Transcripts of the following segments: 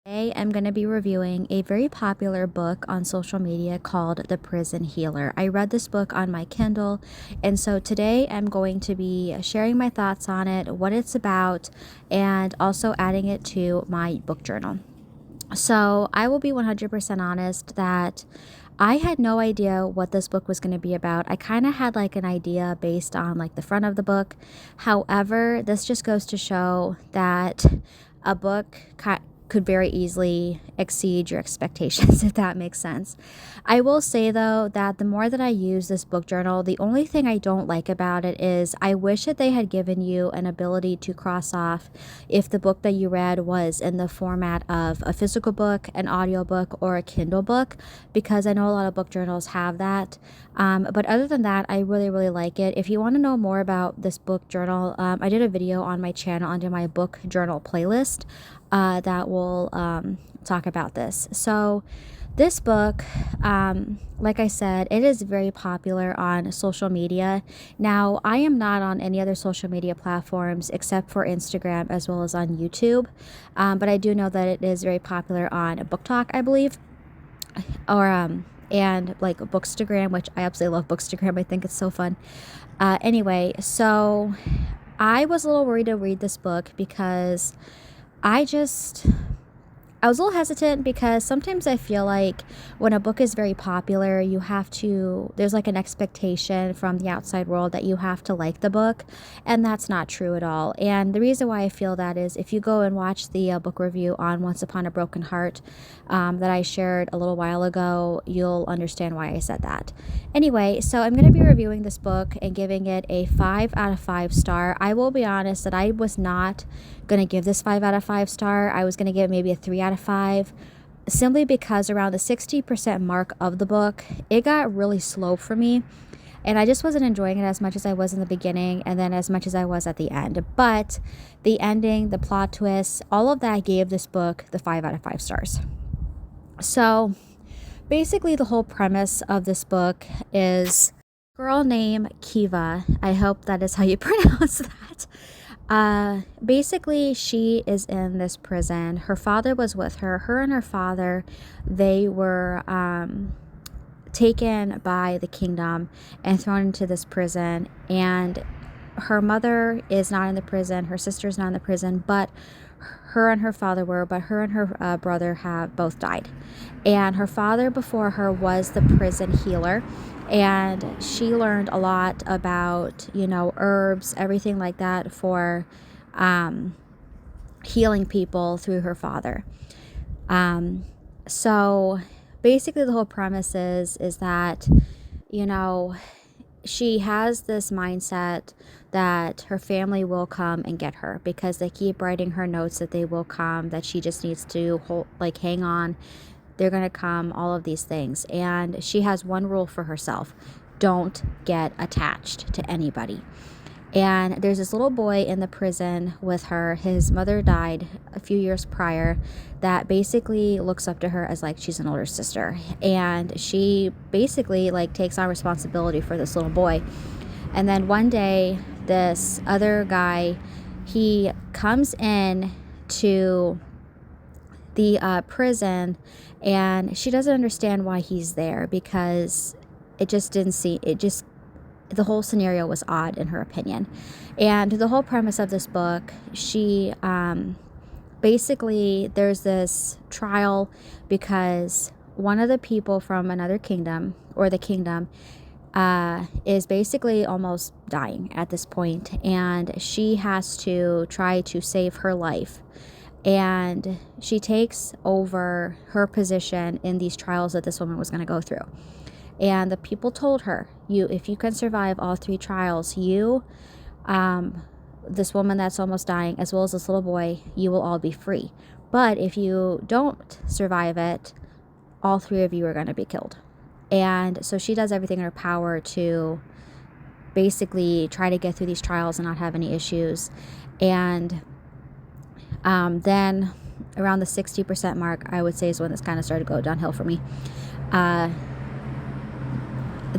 Today, I'm going to be reviewing a very popular book on social media called The Prison Healer. I read this book on my Kindle, and so today I'm going to be sharing my thoughts on it, what it's about, and also adding it to my book journal. So, I will be 100% honest that I had no idea what this book was going to be about. I kind of had like an idea based on like the front of the book. However, this just goes to show that a book could very easily exceed your expectations, if that makes sense. I will say though that the more that I use this book journal, the only thing I don't like about it is I wish that they had given you an ability to cross off if the book that you read was in the format of a physical book, an audiobook, or a Kindle book, because I know a lot of book journals have that. But other than that, I really, really like it. If you want to know more about this book journal, I did a video on my channel under my book journal playlist that will talk about this. So, this book, like I said, it is very popular on social media. Now, I am not on any other social media platforms except for Instagram as well as on YouTube, but I do know that it is very popular on BookTok, I believe, or and like Bookstagram, which I absolutely love Bookstagram. I think it's so fun. Anyway, so I was a little worried to read this book because I just I was a little hesitant because sometimes I feel like when a book is very popular, there's like an expectation from the outside world that you have to like the book, and that's not true at all. And the reason why I feel that is if you go and watch the book review on Once Upon a Broken Heart that I shared a little while ago, you'll understand why I said that. Anyway, so I'm going to be reviewing this book and giving it a 5 out of 5 star. I will be honest that I was not going to give this 5 out of 5 star. I was going to give maybe a 3 out of 5, simply because around the 60% mark of the book, it got really slow for me. And I just wasn't enjoying it as much as I was in the beginning and then as much as I was at the end. But the ending, the plot twists, all of that gave this book the 5 out of 5 stars. So basically, the whole premise of this book is a girl named Kiva. I hope that is how you pronounce that. Basically, she is in this prison. Her father was with her. Her and her father, they were taken by the kingdom and thrown into this prison. And her mother is not in the prison. Her sister's not in the prison, but her and her father were. But her and her brother have both died. And her father before her was the prison healer. And she learned a lot about, herbs, everything like that for healing people through her father. So basically the whole premise is that, she has this mindset that her family will come and get her because they keep writing her notes that they will come, that she just needs to hang on. They're going to come, all of these things. And she has one rule for herself: don't get attached to anybody. And there's this little boy in the prison with her. His mother died a few years prior, that basically looks up to her as like she's an older sister. And she basically takes on responsibility for this little boy. And then one day, this other guy, he comes in to the prison, and she doesn't understand why he's there because the whole scenario was odd in her opinion. And the whole premise of this book, she basically, there's this trial because one of the people from another kingdom, or the kingdom, is basically almost dying at this point, and she has to try to save her life. And she takes over her position in these trials that this woman was going to go through. And the people told her, if you can survive all 3 trials, this woman that's almost dying, as well as this little boy, you will all be free. But if you don't survive it, all 3 of you are going to be killed. And so she does everything in her power to basically try to get through these trials and not have any issues. And then around the 60% mark, I would say, is when this kind of started to go downhill for me.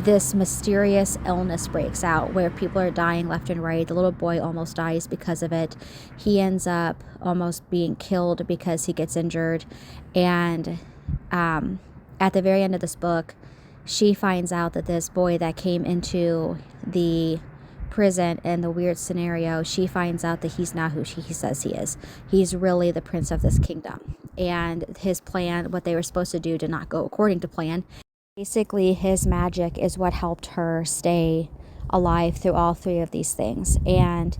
this mysterious illness breaks out where people are dying left and right. The little boy almost dies because of it. He ends up almost being killed because he gets injured. And at the very end of this book, she finds out that this boy that came into the prison in the weird scenario, she finds out that he's not who he says he is. He's really the prince of this kingdom. And his plan, what they were supposed to do, did not go according to plan. Basically, his magic is what helped her stay alive through all three of these things. And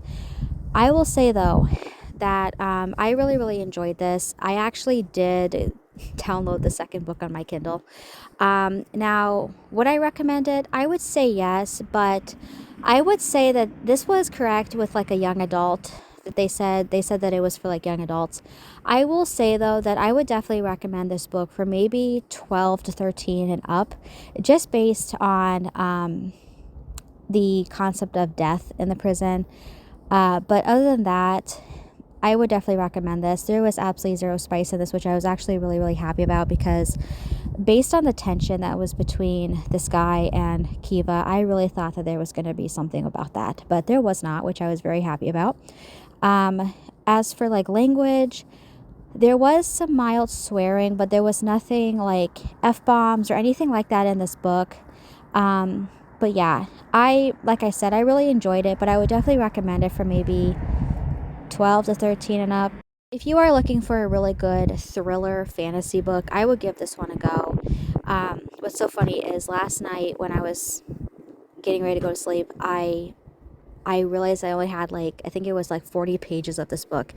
I will say, though, that I really, really enjoyed this. I actually did download the second book on my Kindle. Now, would I recommend it? I would say yes, but I would say that this was correct with like a young adult. That they said that it was for like young adults. I will say though that I would definitely recommend this book for maybe 12 to 13 and up, just based on the concept of death in the prison. But other than that, I would definitely recommend this. There was absolutely zero spice in this, which I was actually really, really happy about, because based on the tension that was between this guy and Kiva, I really thought that there was going to be something about that, but there was not, which I was very happy about. As for like language, there was some mild swearing, but there was nothing like F-bombs or anything like that in this book. But yeah, like I said, I really enjoyed it, but I would definitely recommend it for maybe 12 to 13 and up. If you are looking for a really good thriller fantasy book, I would give this one a go. What's so funny is last night when I was getting ready to go to sleep, I realized I only had like, I think it was like 40 pages of this book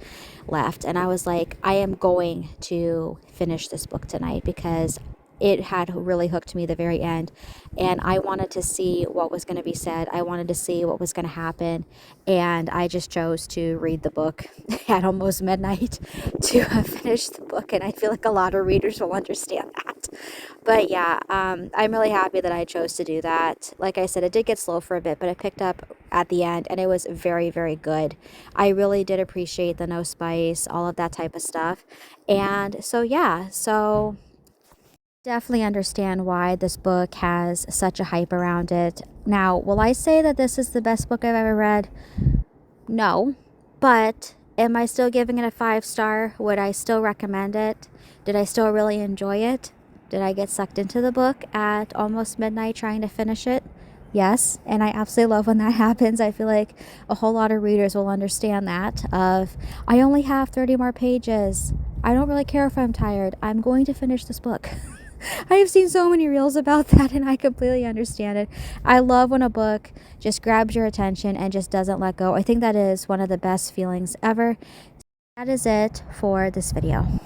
left. And I was like, I am going to finish this book tonight, because it had really hooked me the very end. And I wanted to see what was going to be said. I wanted to see what was going to happen. And I just chose to read the book at almost midnight to finish the book. And I feel like a lot of readers will understand that. But yeah, I'm really happy that I chose to do that. Like I said, it did get slow for a bit, but it picked up at the end and it was very, very good. I really did appreciate the no spice, all of that type of stuff. And so, yeah, so definitely understand why this book has such a hype around it. Now, will I say that this is the best book I've ever read? No. But am I still giving it a 5-star? Would I still recommend it? Did I still really enjoy it? Did I get sucked into the book at almost midnight trying to finish it? Yes, and I absolutely love when that happens. I feel like a whole lot of readers will understand that of, I only have 30 more pages. I don't really care if I'm tired. I'm going to finish this book. I have seen so many reels about that, and I completely understand it. I love when a book just grabs your attention and just doesn't let go. I think that is one of the best feelings ever. That is it for this video.